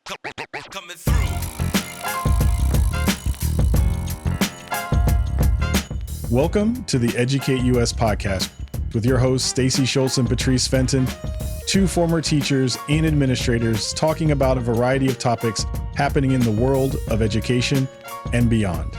Coming through. Welcome to the Educate U.S. podcast with your hosts, Stacy Schultz and Patrice Fenton, two former teachers and administrators talking about a variety of topics happening in the world of education and beyond.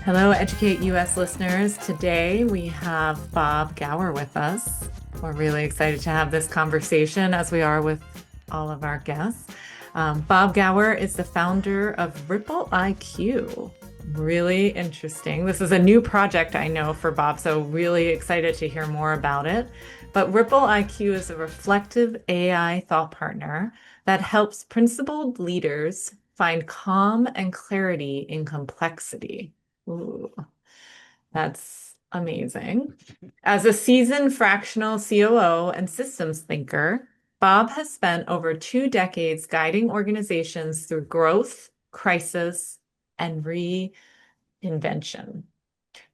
Hello, Educate U.S. listeners. Today we have Bob Gower with us. We're really excited to have this conversation, as we are with all of our guests. Bob Gower is the founder of Ripple IQ. Really interesting. This is a new project, I know, for Bob, so really excited to hear more about it. But Ripple IQ is a reflective AI thought partner that helps principled leaders find calm and clarity in complexity. Ooh, that's amazing. As a seasoned fractional COO and systems thinker, Bob has spent over 2 decades guiding organizations through growth, crisis, and reinvention,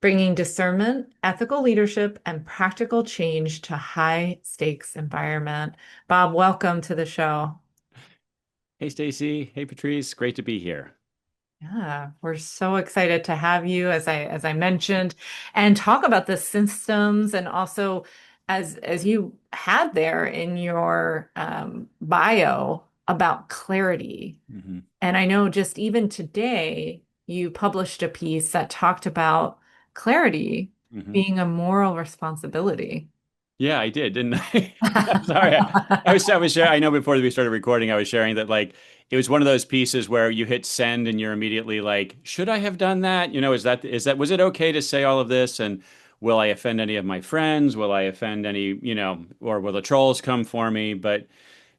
bringing discernment, ethical leadership, and practical change to high stakes environment. Bob, welcome to the show. Hey, Stacy. Hey, Patrice. Great to be here. Yeah, we're so excited to have you, as I mentioned, and talk about the systems, and also as you had there in your bio about clarity. Mm-hmm. And I know just even today you published a piece that talked about clarity Mm-hmm. being a moral responsibility. Yeah, I did, didn't I? I'm sorry. I was sharing. I know before we started recording, I was sharing that it was one of those pieces where you hit send and you're immediately like, should I have done that? Was it okay to say all of this? And will I offend any of my friends? Will I offend any, or will the trolls come for me? But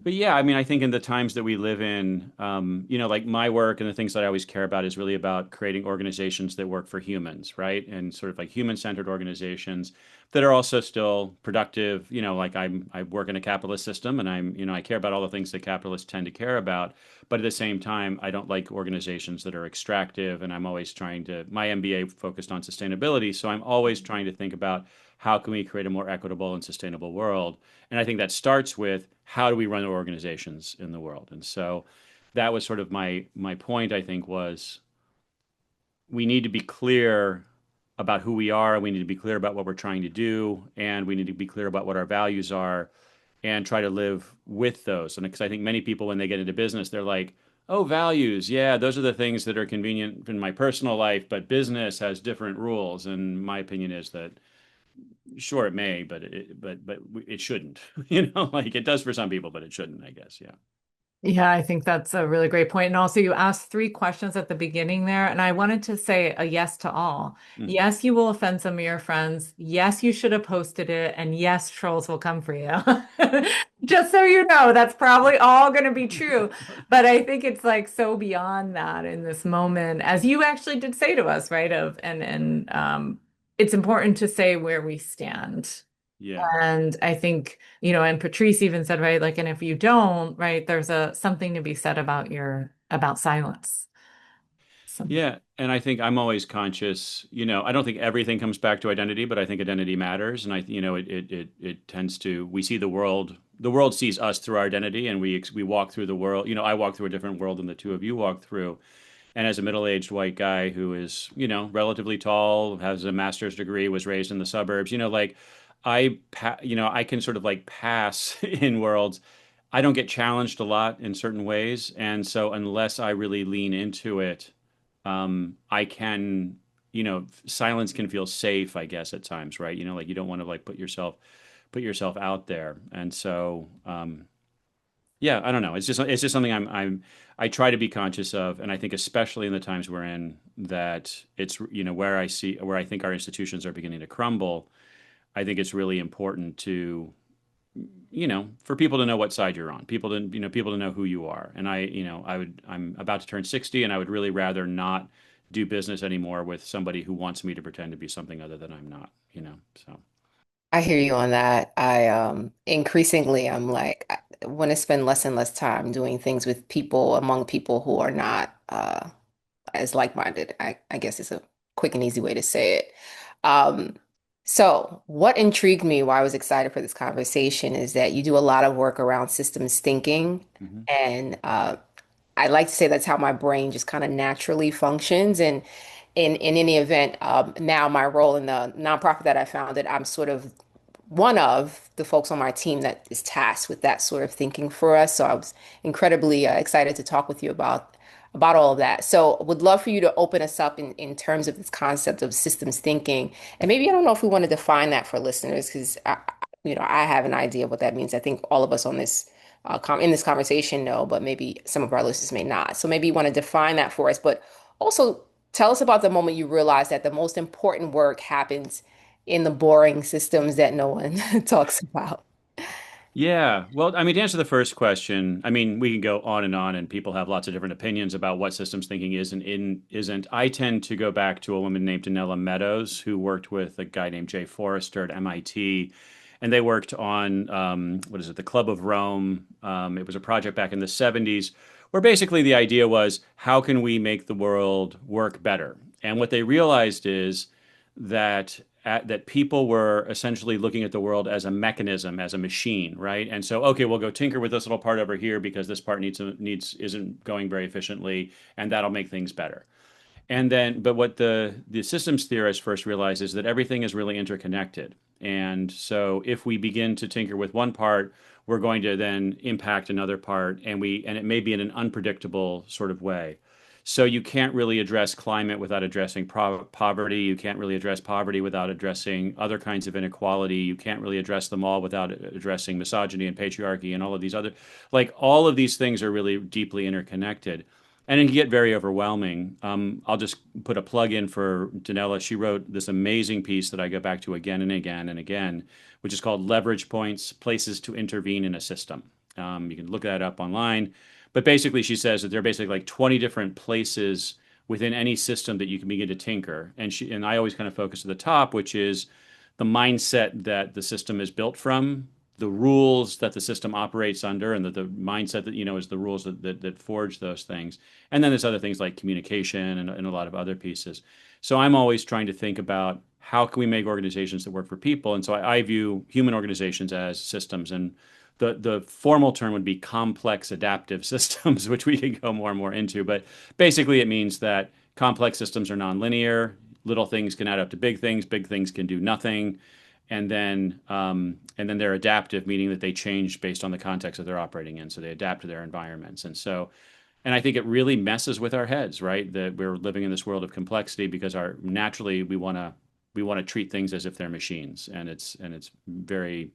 yeah, I mean, I think in the times that we live in, like my work and the things that I always care about is really about creating organizations that work for humans, right? And sort of like human-centered organizations that are also still productive. I work in a capitalist system, and I care about all the things that capitalists tend to care about. But at the same time, I don't like organizations that are extractive, and I'm always trying to. My MBA focused on sustainability, so I'm always trying to think about how can we create a more equitable and sustainable world. And I think that starts with how do we run our organizations in the world. And so that was sort of my point, I think, was we need to be clear about who we are. We need to be clear about what we're trying to do. And we need to be clear about what our values are and try to live with those. And because I think many people, when they get into business, they're like, oh, values. Yeah, those are the things that are convenient in my personal life, but business has different rules. And my opinion is that sure, it may, but it shouldn't. Like it does for some people, but it shouldn't, I guess. Yeah. Yeah, I think that's a really great point. And also, you asked 3 questions at the beginning there, and I wanted to say a yes to all. Mm. Yes, you will offend some of your friends. Yes, you should have posted it. And yes, trolls will come for you. Just so you know, that's probably all going to be true. But I think it's like so beyond that in this moment, as you actually did say to us, right? And it's important to say where we stand. Yeah. And I think, and Patrice even said, right, like, and if you don't, right, there's something to be said about silence. Yeah. And I think I'm always conscious, I don't think everything comes back to identity, but I think identity matters. And it tends to, we see the world sees us through our identity, and we walk through the world. I walk through a different world than the two of you walk through. And as a middle-aged white guy who is, relatively tall, has a master's degree, was raised in the suburbs, I can sort of like pass in worlds. I don't get challenged a lot in certain ways, and so unless I really lean into it, I can, silence can feel safe, I guess, at times, right? Like you don't want to like put yourself out there, and so yeah, I don't know. It's just something I try to be conscious of, and I think especially in the times we're in, that it's where I think our institutions are beginning to crumble. I think it's really important to for people to know what side you're on, people to know who you are. And I'm about to turn 60, and I would really rather not do business anymore with somebody who wants me to pretend to be something other than I'm not. So I hear you on that. Increasingly I'm like I want to spend less and less time doing things with people among people who are not as like-minded. I guess it's a quick and easy way to say it. Um, So, what intrigued me why I was excited for this conversation is that you do a lot of work around systems thinking. Mhm. And I like to say that's how my brain just kind of naturally functions. And in any event, now my role in the nonprofit that I founded, I'm sort of one of the folks on my team that is tasked with that sort of thinking for us. So I was incredibly excited to talk with you about all of that. So would love for you to open us up in terms of this concept of systems thinking. And maybe I don't know if we want to define that for listeners because I have an idea of what that means. I think all of us on this in this conversation know, but maybe some of our listeners may not. So maybe you want to define that for us, but also tell us about the moment you realized that the most important work happens in the boring systems that no one talks about. Yeah. Well, I mean, to answer the first question, I mean, we can go on, and people have lots of different opinions about what systems thinking is and isn't. I tend to go back to a woman named Danella Meadows, who worked with a guy named Jay Forrester at MIT, and they worked on what is it, the Club of Rome. It was a project back in the 70s where basically the idea was how can we make the world work better? And what they realized is that people were essentially looking at the world as a mechanism, as a machine, right? And so, okay, we'll go tinker with this little part over here because this part needs isn't going very efficiently, and that'll make things better. And then, but what the systems theorists first realized is that everything is really interconnected. And so, if we begin to tinker with one part, we're going to then impact another part, and it may be in an unpredictable sort of way. So you can't really address climate without addressing poverty. You can't really address poverty without addressing other kinds of inequality. You can't really address them all without addressing misogyny and patriarchy and all of these other, like all of these things are really deeply interconnected. And it can get very overwhelming. I'll just put a plug in for Danella. She wrote this amazing piece that I go back to again and again and again, which is called Leverage Points, Places to Intervene in a System. You can look that up online. But basically, she says that there are basically like 20 different places within any system that you can begin to tinker. And I always kind of focus at the top, which is the mindset that the system is built from, the rules that the system operates under, and that the mindset that is the rules that forge those things. And then there's other things like communication and a lot of other pieces. So I'm always trying to think about how can we make organizations that work for people. And so I view human organizations as systems, and the formal term would be complex adaptive systems, which we can go more and more into. But basically, it means that complex systems are nonlinear. Little things can add up to big things can do nothing, and then they're adaptive, meaning that they change based on the context that they're operating in. So they adapt to their environments, and I think it really messes with our heads, right? That we're living in this world of complexity because our naturally we want to treat things as if they're machines, and it's very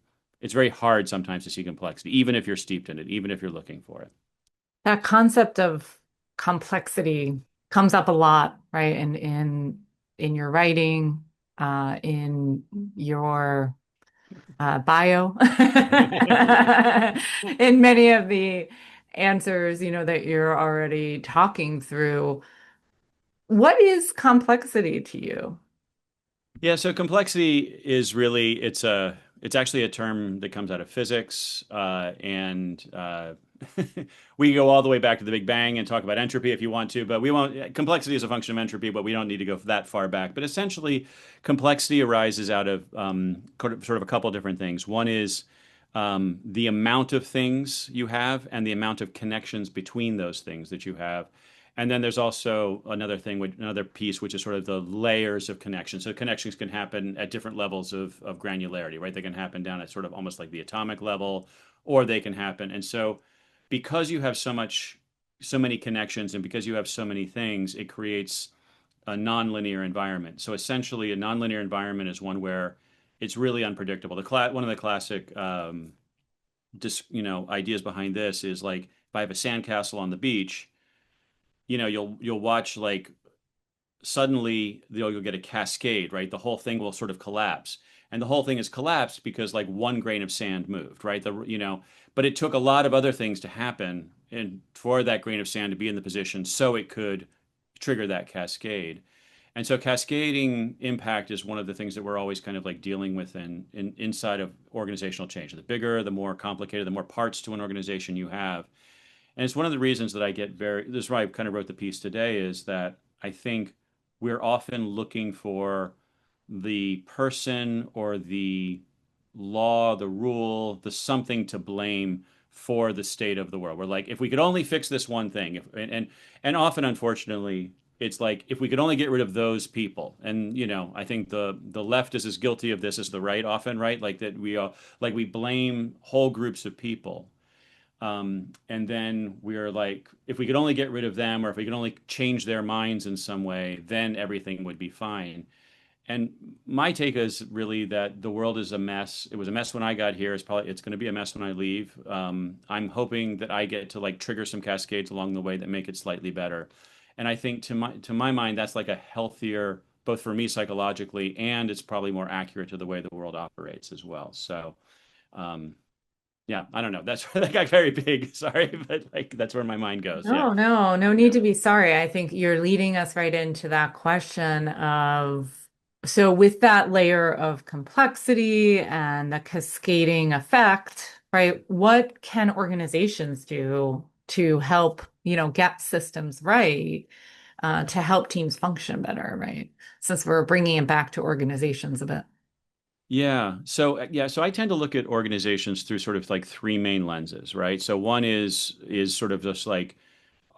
hard sometimes to see complexity, even if you're steeped in it, even if you're looking for it. That concept of complexity comes up a lot, right? In your writing, in your bio, in many of the answers, that you're already talking through. What is complexity to you? Yeah, so complexity is really it's actually a term that comes out of physics, and we go all the way back to the Big Bang and talk about entropy if you want to, but we won't. Complexity is a function of entropy, but we don't need to go that far back. But essentially, complexity arises out of sort of a couple of different things. One is the amount of things you have and the amount of connections between those things that you have. And then there's also another piece, which is sort of the layers of connection. So connections can happen at different levels of granularity, right? They can happen down at sort of almost like the atomic level, or they can happen. And so because you have so many connections, and because you have so many things, it creates a nonlinear environment. So essentially, a nonlinear environment is one where it's really unpredictable. One of the classic ideas behind this is like if I have a sandcastle on the beach, you'll watch like suddenly you'll get a cascade, right? The whole thing will sort of collapse. And the whole thing is collapsed because like one grain of sand moved, right? But it took a lot of other things to happen and for that grain of sand to be in the position so it could trigger that cascade. And so cascading impact is one of the things that we're always kind of like dealing with inside of organizational change. The bigger, the more complicated, the more parts to an organization you have. And it's one of the reasons that this is why I kind of wrote the piece today, is that I think we're often looking for the person or the law, the rule, the something to blame for the state of the world. We're like, if we could only fix this one thing, and often, unfortunately, it's like if we could only get rid of those people. And I think the left is as guilty of this as the right often, right? Like that we blame whole groups of people. And then we are like, if we could only get rid of them, or if we could only change their minds in some way, then everything would be fine. And my take is really that the world is a mess. It was a mess when I got here. It's going to be a mess when I leave. I'm hoping that I get to like trigger some cascades along the way that make it slightly better. And I think to my mind, that's like a healthier, both for me psychologically, and it's probably more accurate to the way the world operates as well. So, um, yeah, I don't know. That's that got very big. Sorry, but like that's where my mind goes. Yeah. No, no, no need to be sorry. I think you're leading us right into that question of, so with that layer of complexity and the cascading effect, right? What can organizations do to help, get systems right, to help teams function better, right? Since we're bringing it back to organizations a bit. So I tend to look at organizations through sort of like three main lenses, right? So one is sort of just like,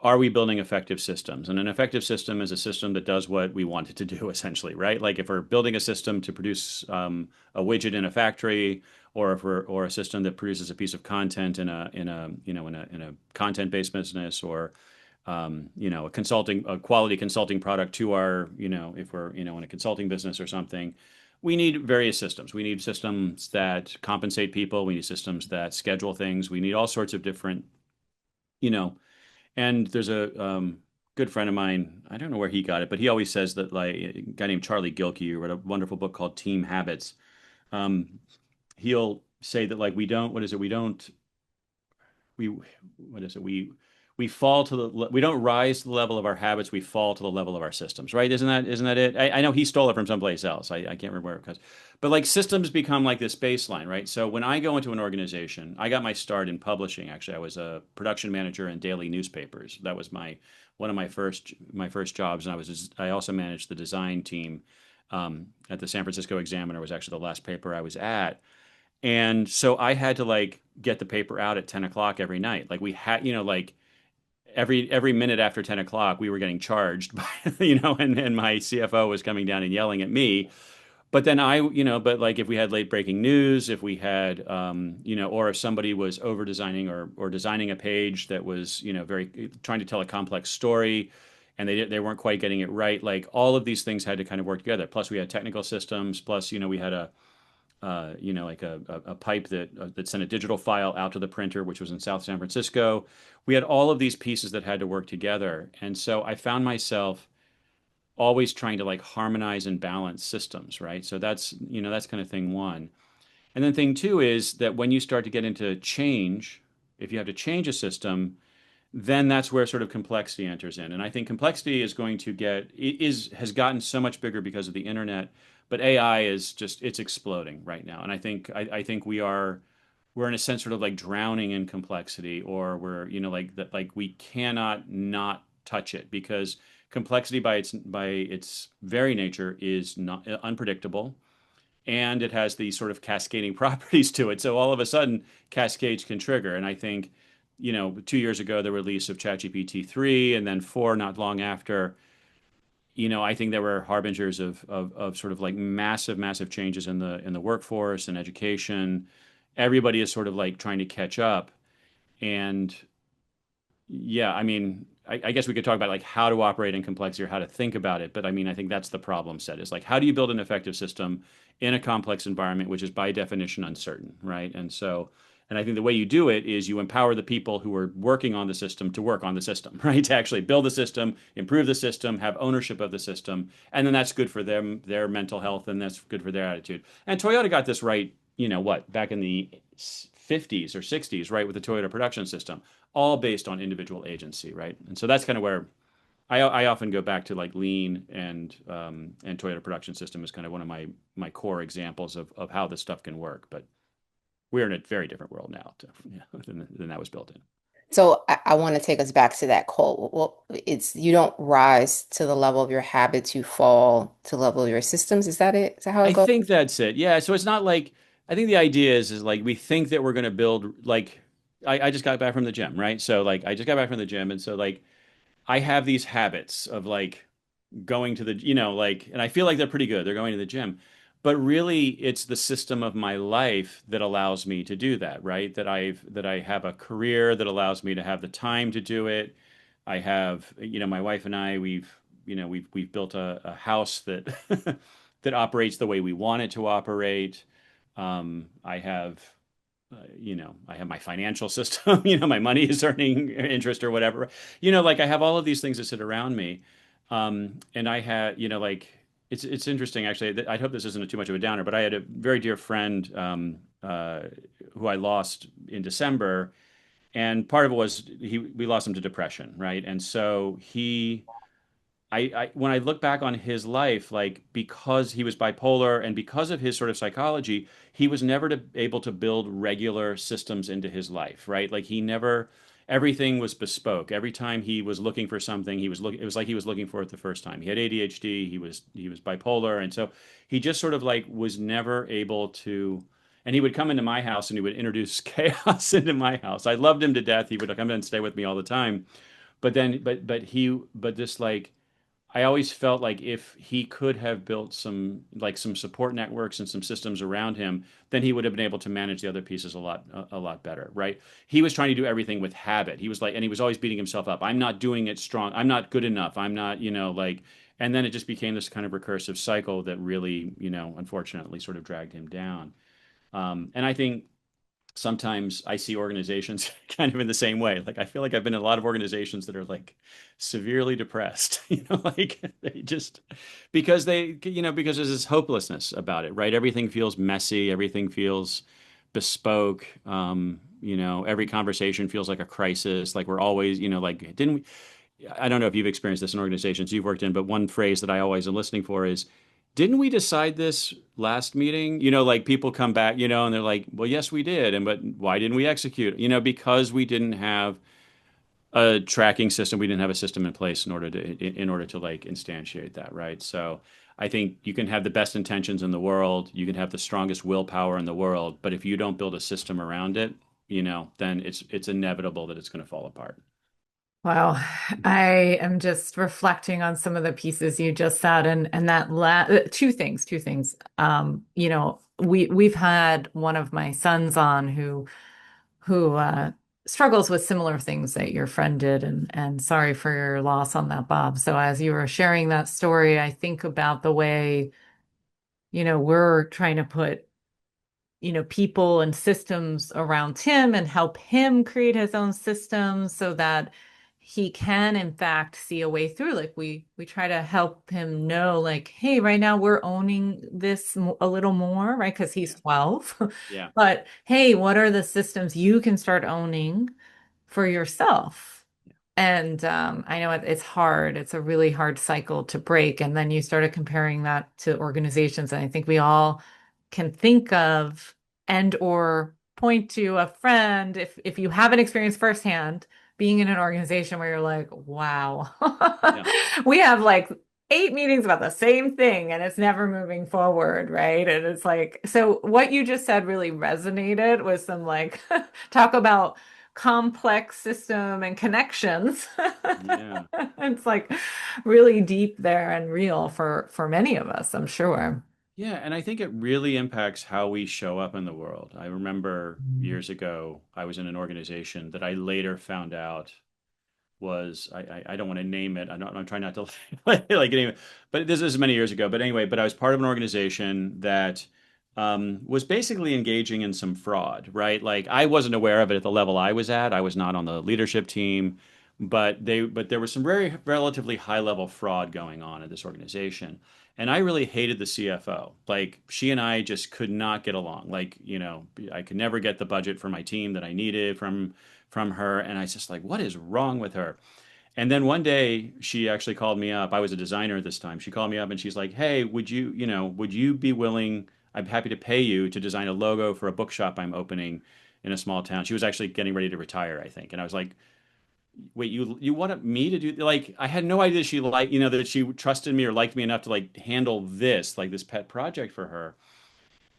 are we building effective systems? And an effective system is a system that does what we want it to do, essentially, right? Like if we're building a system to produce a widget in a factory, or a system that produces a piece of content in a content-based business, or a quality consulting product to our, if we're, in a consulting business or something, we need various systems. We need systems that compensate people. We need systems that schedule things. We need all sorts of different, you know, and there's a good friend of mine. I don't know where he got it, but he always says that like a guy named Charlie Gilkey, who wrote a wonderful book called Team Habits. Um, he'll say that like we don't, what is it? We don't, we, what is it? We fall to we don't rise to the level of our habits. We fall to the level of our systems, right? Isn't that it? I know he stole it from someplace else. I can't remember where it was, but like systems become like this baseline, right? So when I go into an organization, I got my start in publishing. Actually, I was a production manager in daily newspapers. That was one of my first jobs, and I also managed the design team at the San Francisco Examiner. Was actually the last paper I was at. And so I had to like get the paper out at 10 o'clock every night. Like we had, like every minute after 10 o'clock, we were getting charged by, and my CFO was coming down and yelling at me. But then but like if we had late breaking news, if we had, or if somebody was over designing or designing a page that was, very trying to tell a complex story, and they weren't quite getting it right. Like all of these things had to kind of work together. Plus we had technical systems. Plus, we had like a pipe that sent a digital file out to the printer, which was in South San Francisco. We had all of these pieces that had to work together. And so I found myself always trying to like harmonize and balance systems, right? So that's kind of thing one. And then thing two is that when you start to get into change, if you have to change a system, then that's where sort of complexity enters in. And I think complexity has gotten so much bigger because of the internet, but AI it's exploding right now. And I think we're in a sense sort of like drowning in complexity, or we're, like that, like we cannot not touch it, because complexity by its very nature is not unpredictable, and it has these sort of cascading properties to it. So all of a sudden, cascades can trigger. And I think, 2 years ago, the release of ChatGPT 3, and then 4 not long after, I think there were harbingers of sort of like massive, massive changes in the workforce and education. Everybody is sort of like trying to catch up. And yeah, I mean, I guess we could talk about like how to operate in complexity or how to think about it. But I mean, I think that's the problem set, is like, how do you build an effective system in a complex environment, which is by definition uncertain, right? And I think the way you do it is you empower the people who are working on the system to work on the system, right? To actually build the system, improve the system, have ownership of the system. And then that's good for them, their mental health, and that's good for their attitude. And Toyota got this right, back in the 50s or 60s, right, with the Toyota production system, all based on individual agency, right? And so that's kind of where I often go back to like lean and Toyota production system is kind of one of my core examples of how this stuff can work. But we're in a very different world now than that was built in. So I want to take us back to that quote. Well, it's you don't rise to the level of your habits, you fall to the level of your systems. Is that it? Is that how it I goes? think that's it. Yeah. So it's not like I think the idea is like we think that we're going to build like I just got back from the gym, right? So like I just got back from the gym, and so like I have these habits of like going to the like, and I feel like they're pretty good. They're going to the gym, but really it's the system of my life that allows me to do that, right? That I have a career that allows me to have the time to do it. I have, my wife and I, we've built a house that that operates the way we want it to operate. I have I have my financial system, my money is earning interest or whatever. Like I have all of these things that sit around me. And I had, like it's interesting actually. I hope this isn't too much of a downer, but I had a very dear friend who I lost in December, and part of it was we lost him to depression, right? And so I when I look back on his life, like because he was bipolar and because of his sort of psychology, he was never able to build regular systems into his life, right? Like he never, everything was bespoke. Every time he was looking for something, it was like he was looking for it the first time. He had ADHD, he was bipolar, and so he just sort of like was never able to. And he would come into my house and he would introduce chaos into my house. I loved him to death. He would come in and stay with me all the time. But this like I always felt like if he could have built some support networks and some systems around him, then he would have been able to manage the other pieces a lot better, right? He was trying to do everything with habit. He was like, and he was always beating himself up. I'm not doing it strong. I'm not good enough. I'm not, like, and then it just became this kind of recursive cycle that really, unfortunately sort of dragged him down. And I think sometimes I see organizations kind of in the same way. Like I feel like I've been in a lot of organizations that are like severely depressed, like they just because because there's this hopelessness about it, right? Everything feels messy, everything feels bespoke. Every conversation feels like a crisis. Like we're always, like didn't we, I don't know if you've experienced this in organizations you've worked in, but one phrase that I always am listening for is, didn't we decide this last meeting? Like people come back, and they're like, well, yes, we did. And but why didn't we execute? Because we didn't have a tracking system, we didn't have a system in place in order to like instantiate that, right? So I think you can have the best intentions in the world, you can have the strongest willpower in the world, but if you don't build a system around it, then it's inevitable that it's going to fall apart. Wow. I am just reflecting on some of the pieces you just said and that two things. We've had one of my sons on who struggles with similar things that your friend did and sorry for your loss on that, Bob. So as you were sharing that story, I think about the way, we're trying to put people and systems around him and help him create his own systems so that he can in fact see a way through. Like we try to help him know like, hey, right now we're owning this a little more, right? Because he's Yeah. 12. Yeah. But hey, what are the systems you can start owning for yourself? And I know it's hard. It's a really hard cycle to break. And then you started comparing that to organizations. And I think we all can think of and or point to a friend if you haven't experienced firsthand being in an organization where you're like, wow, Yeah. we have like 8 meetings about the same thing and it's never moving forward, right? And it's like, so what you just said really resonated with some like talk about complex system and connections. Yeah. It's like really deep there and real for many of us, I'm sure. Yeah, and I think it really impacts how we show up in the world. I remember years ago, I was in an organization that I later found out was I don't want to name it. I'm trying not to like name it, but this is many years ago. But anyway, but I was part of an organization that was basically engaging in some fraud, right? Like I wasn't aware of it at the level I was at. I was not on the leadership team, but there was some very relatively high level fraud going on at this organization. And I really hated the CFO. Like she and I just could not get along. Like, I could never get the budget for my team that I needed from her. And I was just like, what is wrong with her? And then one day she actually called me up. I was a designer at this time. She called me up and she's like, hey, would you be willing? I'm happy to pay you to design a logo for a bookshop I'm opening. in a small town. She was actually getting ready to retire, I think. And I was like, wait, you wanted me to do like I had no idea she like that she trusted me or liked me enough to like handle this like this pet project for her.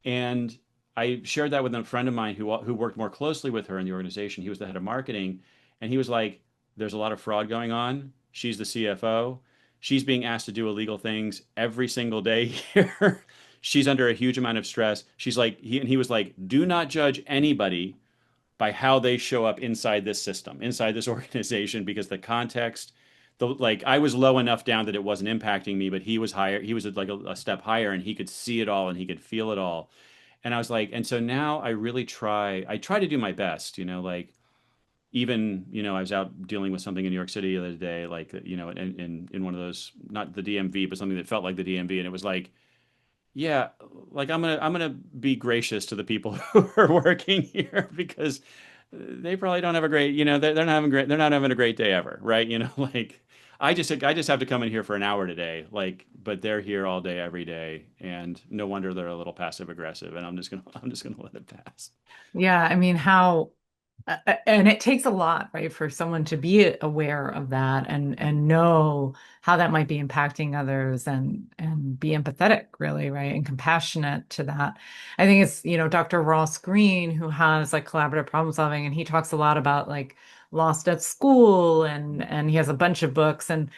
And I shared that with a friend of mine who worked more closely with her in the organization. He was the head of marketing, and he was like, "There's a lot of fraud going on. She's the CFO. She's being asked to do illegal things every single day here. She's under a huge amount of stress." She's like, he was like, "Do not judge anybody by how they show up inside this system, inside this organization, because the context, the like I was low enough down that it wasn't impacting me, but he was higher. He was like a step higher, and he could see it all and he could feel it all. And I was like, and so now I really try. I try to do my best, like even I was out dealing with something in New York City the other day, like in one of those, not the DMV, but something that felt like the DMV, and it was like, yeah, like I'm gonna be gracious to the people who are working here because they probably don't have a great, they're not having a great day ever, right? Like I just have to come in here for an hour today, like, but they're here all day every day, and no wonder they're a little passive aggressive, and I'm just gonna let it pass. Yeah, I mean, and it takes a lot, right, for someone to be aware of that and know how that might be impacting others and be empathetic, really, right, and compassionate to that. I think it's, Dr. Ross Green, who has like collaborative problem solving, and he talks a lot about like lost at school and he has a bunch of books. And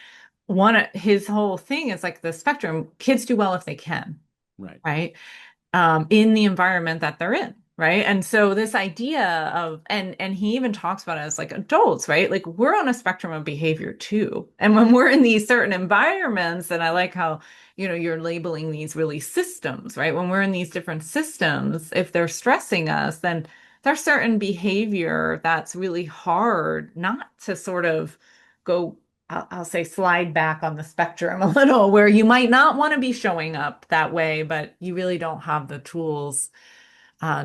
his whole thing is like the spectrum. Kids do well if they can, Right. right? In the environment that they're in, right? And so this idea of and he even talks about it as like adults, right? Like we're on a spectrum of behavior too. And when we're in these certain environments, and I like how, you're labeling these really systems, right? When we're in these different systems, if they're stressing us, then there's certain behavior that's really hard not to sort of go I'll say slide back on the spectrum a little, where you might not want to be showing up that way, but you really don't have the tools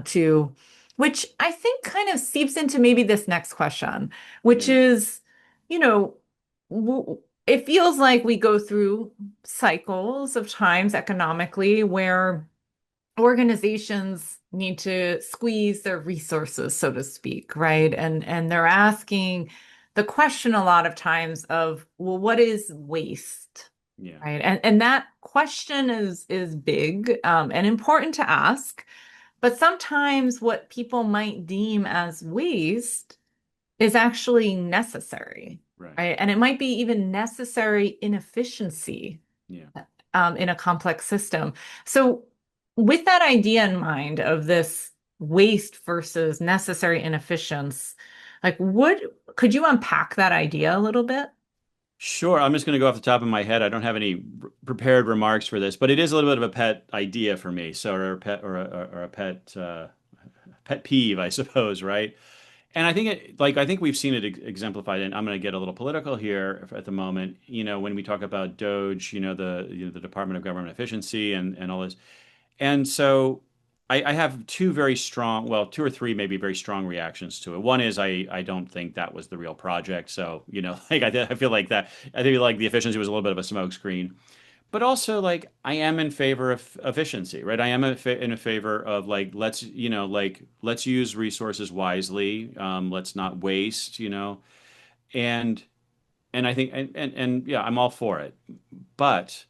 to, which I think kind of seeps into maybe this next question, which Yeah. is, you know, it feels like we go through cycles of times economically where organizations need to squeeze their resources, so to speak, right? And they're asking the question a lot of times of, well, what is waste? Yeah. Right. And that question is big and important to ask. But sometimes what people might deem as waste is actually necessary, Right. right? And it might be even necessary inefficiency Yeah. in a complex system. So, with that idea in mind of this waste versus necessary inefficiency, like what could you unpack that idea a little bit? Sure. I'm just going to go off the top of my head. I don't have any prepared remarks for this, but it is a little bit of a pet idea for me. So, or a pet, or a pet peeve, I suppose, right? And I think I think we've seen it exemplified, and I'm going to get a little political here at the moment. When we talk about Doge, the Department of Government Efficiency and all this. And so I have two very strong, well, two or three maybe very strong reactions to it. One is I don't think that was the real project. So, like I feel like that, I think like the efficiency was a little bit of a smokescreen. But also like I am in favor of efficiency, right? I am in a favor of like let's use resources wisely. Let's not waste, and I think and yeah, I'm all for it. But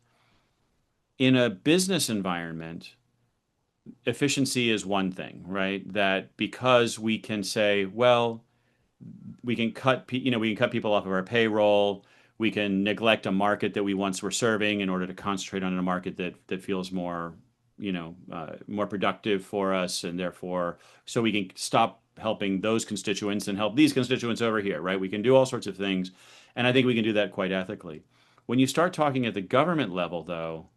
in a business environment, efficiency is one thing, right? That because we can say, well, we can cut people off of our payroll. We can neglect a market that we once were serving in order to concentrate on a market that feels more, more productive for us, and therefore, so we can stop helping those constituents and help these constituents over here, right? We can do all sorts of things, and I think we can do that quite ethically. When you start talking at the government level, though,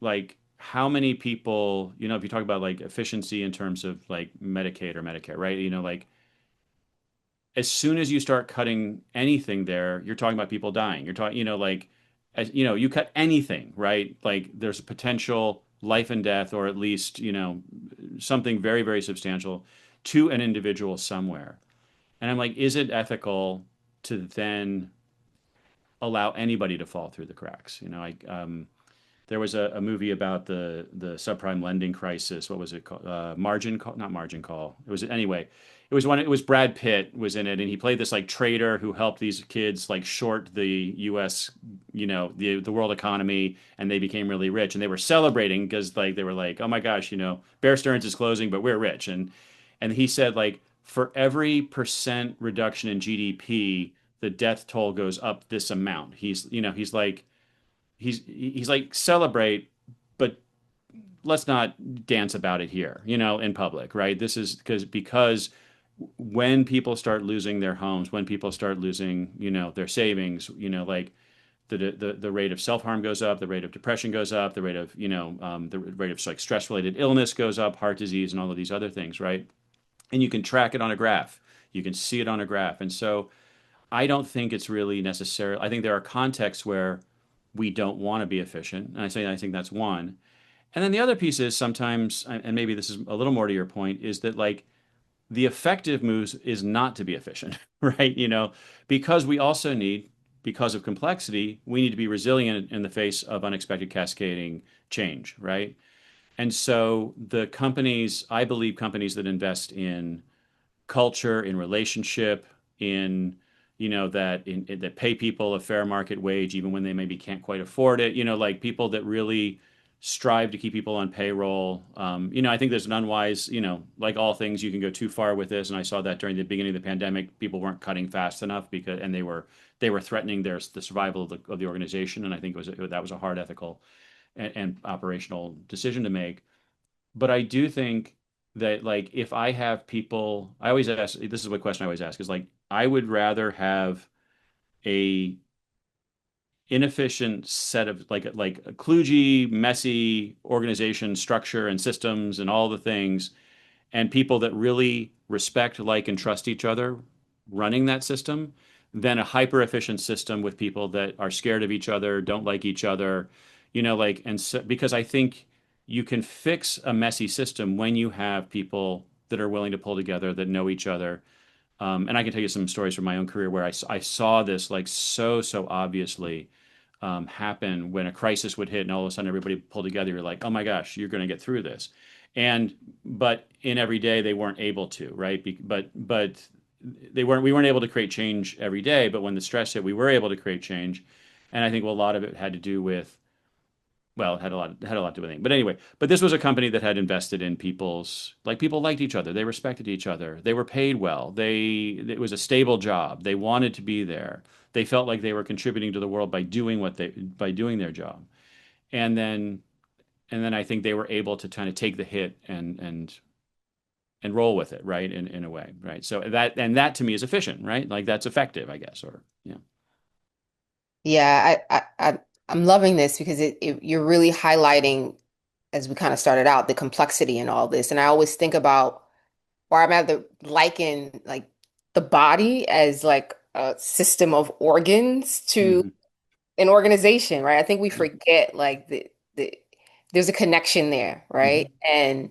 like how many people, if you talk about like efficiency in terms of like Medicaid or Medicare, right? Like as soon as you start cutting anything there, you're talking about people dying. You're talking, like, you cut anything, right? Like there's a potential life and death, or at least, something very, very substantial to an individual somewhere. And I'm like, is it ethical to then allow anybody to fall through the cracks? there was a movie about the subprime lending crisis. What was it called? Margin Call, not Margin Call. It was anyway. It was one. It was Brad Pitt was in it, and he played this like trader who helped these kids like short the U.S. The world economy, and they became really rich, and they were celebrating because like they were like, oh my gosh, Bear Stearns is closing, but we're rich, and he said like for every percent reduction in GDP, the death toll goes up this amount. He's like celebrate, but let's not dance about it here, in public, right? This is because when people start losing their homes, when people start losing, their savings, like the rate of self-harm goes up, the rate of depression goes up, the rate of, the rate of like stress-related illness goes up, heart disease, and all of these other things, right? And you can track it on a graph. You can see it on a graph. And so I don't think it's really necessary. I think there are contexts where we don't want to be efficient. And I think that's one. And then the other piece is sometimes, and maybe this is a little more to your point, is that like the effective moves is not to be efficient, right? Because we also need, because of complexity, we need to be resilient in the face of unexpected cascading change, right? And so I believe companies that invest in culture, in relationship, in that pay people a fair market wage even when they maybe can't quite afford it. Like people that really strive to keep people on payroll. I think there's an unwise, like all things, you can go too far with this. And I saw that during the beginning of the pandemic, people weren't cutting fast enough and they were threatening the survival of the organization. And I think that was a hard ethical and operational decision to make. But I do think that like if I have people, I always ask, this is what question I always ask is like, I would rather have a inefficient set of like a kludgy, messy organization structure and systems and all the things, and people that really respect, like, and trust each other running that system than a hyper efficient system with people that are scared of each other, don't like each other, like, and so, because I think you can fix a messy system when you have people that are willing to pull together, that know each other. And I can tell you some stories from my own career where I saw this like so obviously happen when a crisis would hit and all of a sudden everybody pulled together. You're like, oh my gosh, you're going to get through this. But in every day they weren't able to, right? But we weren't able to create change every day. But when the stress hit, we were able to create change. And I think a lot of it had to do with, well, it had a lot to do with it. But anyway, but this was a company that had invested in people liked each other. They respected each other. They were paid well. It was a stable job. They wanted to be there. They felt like they were contributing to the world by doing their job. And then I think they were able to kind of take the hit and roll with it, right? In a way, right? So that to me is efficient, right? Like that's effective, I guess, or yeah. Yeah, I'm loving this because you're really highlighting, as we kind of started out, the complexity in all this. And I always think about, or I'm at the liken like the body as like a system of organs to Hmm. an organization, right? I think we Yeah. forget like the there's a connection there, right? Hmm.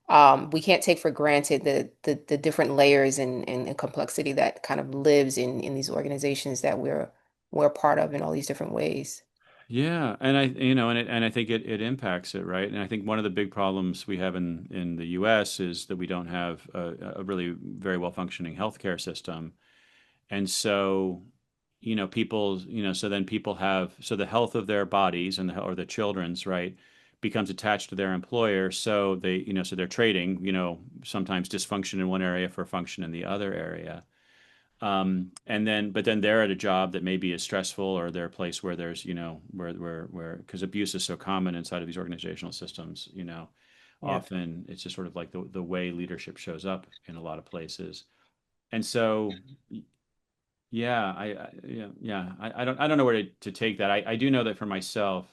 And we can't take for granted the different layers and complexity that kind of lives in these organizations that we're part of in all these different ways. Yeah, and I think it impacts it, right? And I think one of the big problems we have in the U.S. is that we don't have a really very well functioning healthcare system. And so, so then people so the health of their bodies or the children's, right, becomes attached to their employer. So so they're trading, sometimes dysfunction in one area for function in the other area. But then they're at a job that maybe is stressful, or they're a place where there's, because abuse is so common inside of these organizational systems, Yeah. often it's just sort of like the way leadership shows up in a lot of places. And so, yeah, I don't know where to take that. I do know that for myself,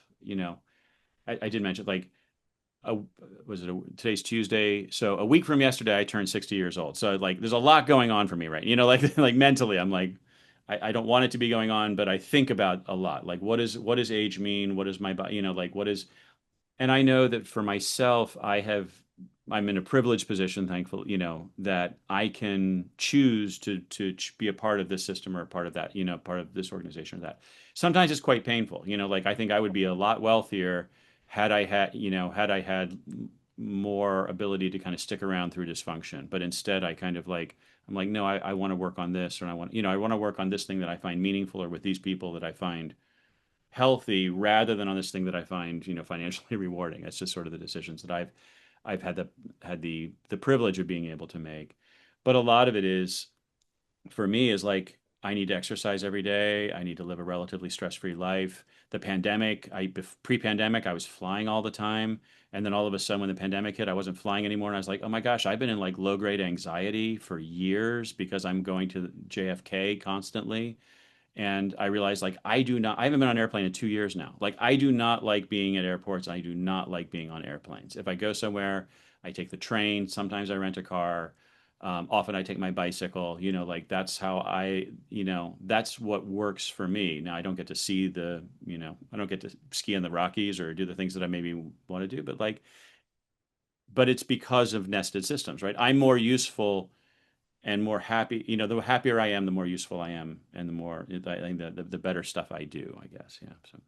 I did mention like a, today's Tuesday, so a week from yesterday I turned 60 years old. So like there's a lot going on for me, right? Like like mentally I'm like I don't want it to be going on, but I think about a lot. Like what does age mean? What is my body, like what is, and I know that for myself I'm in a privileged position, thankful, that I can choose to be a part of this system or a part of that, part of this organization or that. Sometimes it's quite painful, like I think I would be a lot wealthier had I had more ability to kind of stick around through dysfunction. But instead, I kind of like, I'm like, no, I want to work on this, or I want to work on this thing that I find meaningful, or with these people that I find healthy, rather than on this thing that I find, financially rewarding. That's just sort of the decisions that I've had the privilege of being able to make. But a lot of it is, for me, is like, I need to exercise every day. I need to live a relatively stress-free life. The pandemic, pre-pandemic, I was flying all the time. And then all of a sudden when the pandemic hit, I wasn't flying anymore. And I was like, oh my gosh, I've been in like low-grade anxiety for years because I'm going to JFK constantly. And I realized, like, I haven't been on an airplane in 2 years now. Like, I do not like being at airports. I do not like being on airplanes. If I go somewhere, I take the train. Sometimes I rent a car. Often I take my bicycle. Like, that's how that's what works for me. Now, I don't get to I don't get to ski in the Rockies or do the things that I maybe want to do, but it's because of nested systems, right? I'm more useful and more happy. The happier I am, the more useful I am, and the more I think the better stuff I do, I guess. Yeah. So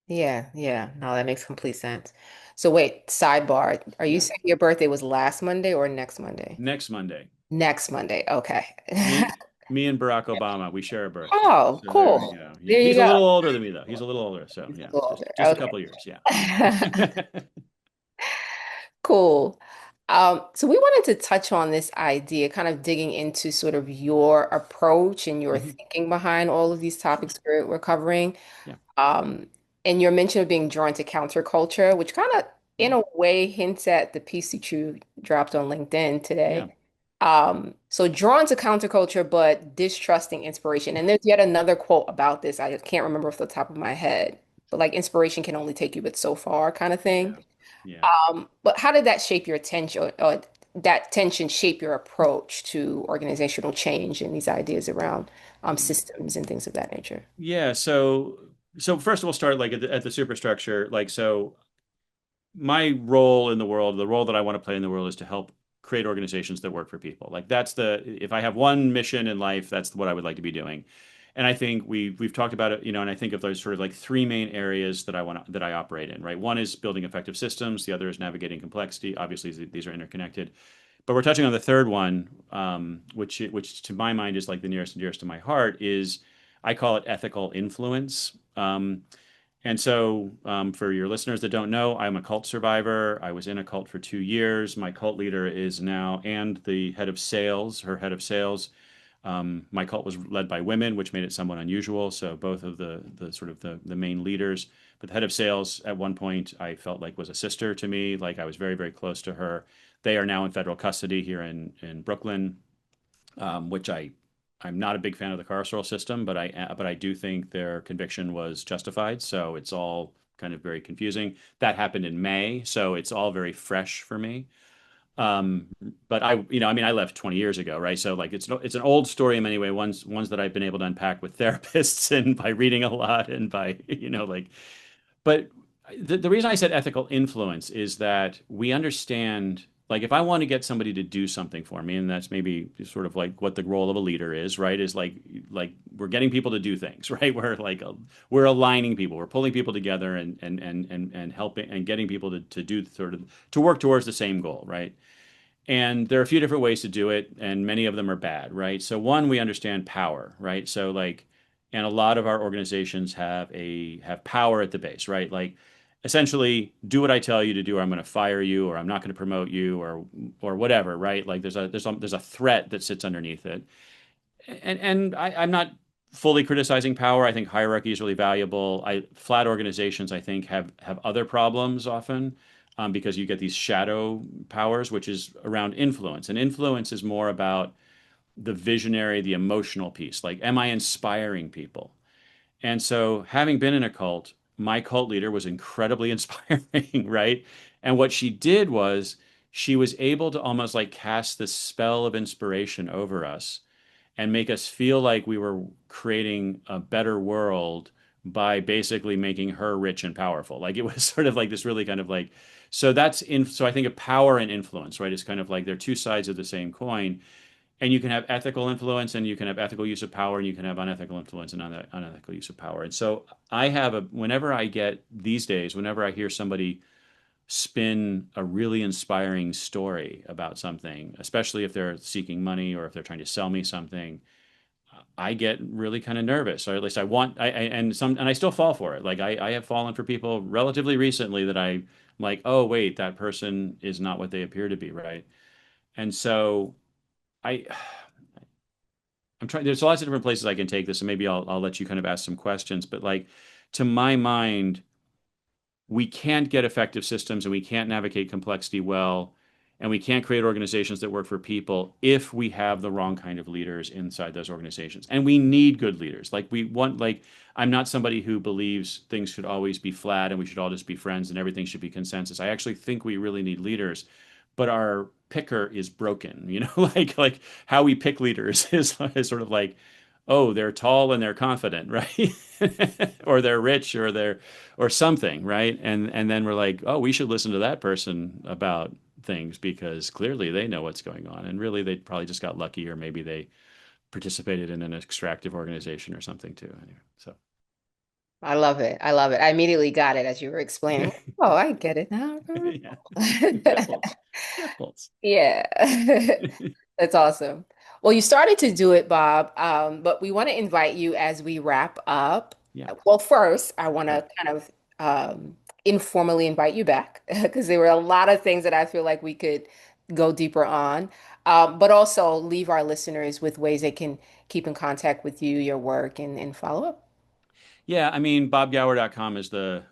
Yeah, yeah. No, that makes complete sense. So wait, sidebar. Are you yeah, saying your birthday was last Monday or next Monday? next Monday, Next Monday. Okay. me me and Barack Obama, we share a birthday. Oh, So there we cool. go. Yeah, There you he's a go. little older than me though. He's a little older. So He's a yeah, little just older. just a couple years. Yeah. Okay. Cool. So we wanted to touch on this idea, kind of digging into sort of your approach and your Hmm. thinking behind all of these Sure. topics we're covering. Yeah. Um, and your mention of being drawn to counterculture, which kind of, in Mhm. a way, hints at the piece that you dropped on LinkedIn Yeah. today. So drawn to counterculture, but distrusting inspiration. And there's yet another quote about this. I can't remember off the top of my head, but like inspiration can only take you but so far, kind of thing. Yeah. Yeah. But how did that shape your attention, or that tension shape your approach to organizational change and these ideas around systems and things of that nature? Yeah. So first we'll start like at the superstructure. Like, so my role in the world, the role that I want to play in the world, is to help create organizations that work for people. Like, if I have one mission in life, that's what I would like to be doing. And I think we've talked about it, and I think of those sort of like three main areas that I operate in, right? One is building effective systems. The other is navigating complexity. Obviously, these are interconnected. But we're touching on the third one, which to my mind is like the nearest and dearest to my heart, is I call it ethical influence. And so, for your listeners that don't know, I'm a cult survivor. I was in a cult for 2 years. My cult leader is now, and the head of sales, her head of sales. My cult was led by women, which made it somewhat unusual. So both of the sort of the main leaders, but the head of sales at one point I felt like was a sister to me. Like, I was very, very close to her. They are now in federal custody here in Brooklyn, which I'm not a big fan of the carceral system, but I do think their conviction was justified. So it's all kind of very confusing. That happened in May, so it's all very fresh for me. Um, but I mean, I left 20 years ago, right? So like, it's an old story in many ways. Ones that I've been able to unpack with therapists and by reading a lot and by like, but the reason I said ethical influence is that we understand, like, if I want to get somebody to do something for me, and that's maybe sort of like what the role of a leader is, right? Is like we're getting people to do things, right? We're aligning people, we're pulling people together and helping and getting people to do sort of to work towards the same goal, right? And there are a few different ways to do it, and many of them are bad, right? So one, we understand power, right? So like, and a lot of our organizations have power at the base, right? Like, essentially, do what I tell you to do, or I'm going to fire you, or I'm not going to promote you, or whatever, right? Like, there's a threat that sits underneath it, and I'm not fully criticizing power. I think hierarchy is really valuable. Flat organizations, I think, have other problems often, because you get these shadow powers, which is around influence. And influence is more about the visionary, the emotional piece. Like, am I inspiring people? And so, having been in a cult, my cult leader was incredibly inspiring, right? And what she did was she was able to almost like cast this spell of inspiration over us and make us feel like we were creating a better world by basically making her rich and powerful. Like, it was sort of like this really kind of like, so I think of power and influence, right? It's kind of like they're two sides of the same coin. And you can have ethical influence, and you can have ethical use of power, and you can have unethical influence and unethical use of power. And so whenever I get these days, whenever I hear somebody spin a really inspiring story about something, especially if they're seeking money or if they're trying to sell me something, I get really kind of nervous, or at least and I still fall for it. Like I have fallen for people relatively recently that I'm like, oh wait, that person is not what they appear to be, right? And so I I'm trying. There's lots of different places I can take this, and maybe I'll let you kind of ask some questions. But like, to my mind, we can't get effective systems, and we can't navigate complexity well, and we can't create organizations that work for people if we have the wrong kind of leaders inside those organizations. And we need good leaders. I'm not somebody who believes things should always be flat and we should all just be friends and everything should be consensus. I actually think we really need leaders, but our picker is broken. Like how we pick leaders is sort of like, oh, they're tall and they're confident, right? Or they're rich, or something, right? And then we're like, oh, we should listen to that person about things because clearly they know what's going on. And really they probably just got lucky, or maybe they participated in an extractive organization or something too. Anyway, so I love it. I love it. I immediately got it as you were explaining. Oh, I get it now. yeah. Ripples. Ripples. Yeah. That's awesome. Well, you started to do it, Bob, but we want to invite you as we wrap up. Yeah. Well, first, I want to kind of informally invite you back because there were a lot of things that I feel like we could go deeper on, but also leave our listeners with ways they can keep in contact with you, your work, and follow up. Yeah, I mean, bobgower.com is the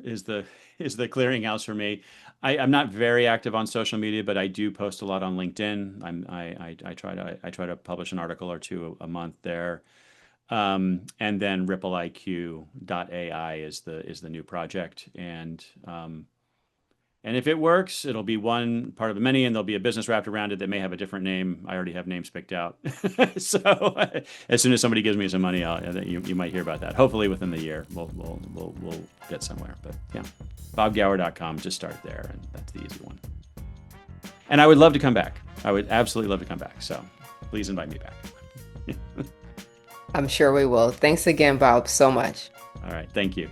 clearinghouse for me. I'm not very active on social media, but I do post a lot on LinkedIn. I try to publish an article or two a month there. And then rippleiq.ai is the new project. And if it works, it'll be one part of the many, and there'll be a business wrapped around it that may have a different name. I already have names picked out. So as soon as somebody gives me some money, you might hear about that. Hopefully within the year, we'll get somewhere. But yeah, bobgower.com. Just start there, and that's the easy one. And I would love to come back. I would absolutely love to come back. So please invite me back. I'm sure we will. Thanks again, Bob, so much. All right. Thank you.